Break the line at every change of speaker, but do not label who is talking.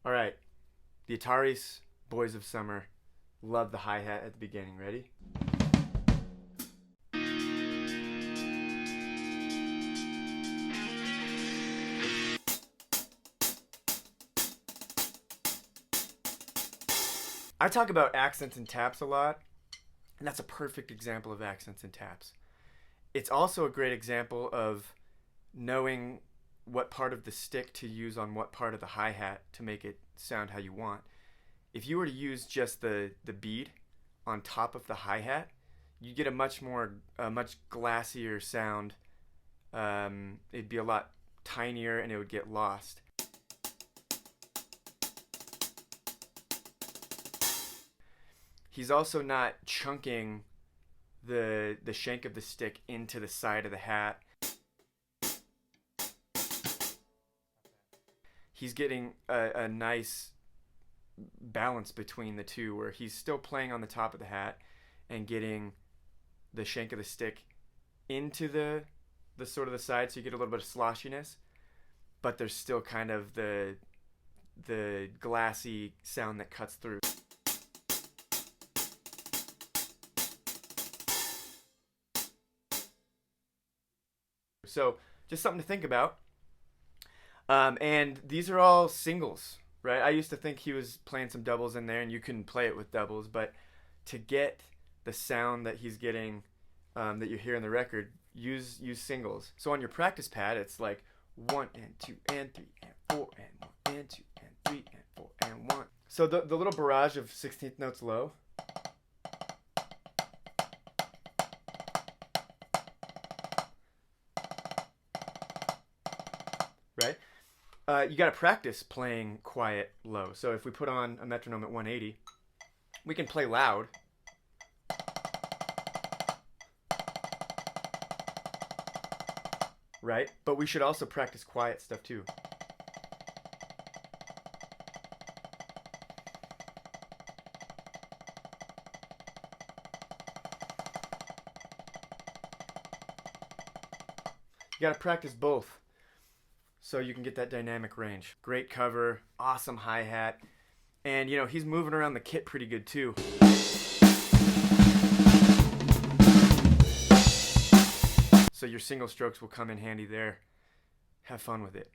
All right, the Ataris Boys of Summer. Love the hi-hat at the beginning. Ready? I talk about accents and taps a lot, and that's a perfect example of accents and taps. It's also a great example of knowing what part of the stick to use on what part of the hi-hat to make it sound how you want. If you were to use just the bead on top of the hi-hat, you get a much glassier sound. It'd be a lot tinier and it would get lost. He's also not chunking the shank of the stick into the side of the hat. He's getting a nice balance between the two where he's still playing on the top of the hat and getting the shank of the stick into the sort of the side, so you get a little bit of sloshiness, but there's still kind of the glassy sound that cuts through. So just something to think about. And these are all singles, right? I used to think he was playing some doubles in there, and you can play it with doubles, but to get the sound that he's getting, that you hear in the record, use singles. So on your practice pad, it's like 1 and 2 and 3 and 4 and 1 and 2 and 3 and 4 and 1. So the little barrage of 16th notes low. Right? You got to practice playing quiet low. So if we put on a metronome at 180, we can play loud. Right? But we should also practice quiet stuff too. You got to practice both, so you can get that dynamic range. Great cover, awesome hi-hat, and he's moving around the kit pretty good too. So your single strokes will come in handy there. Have fun with it.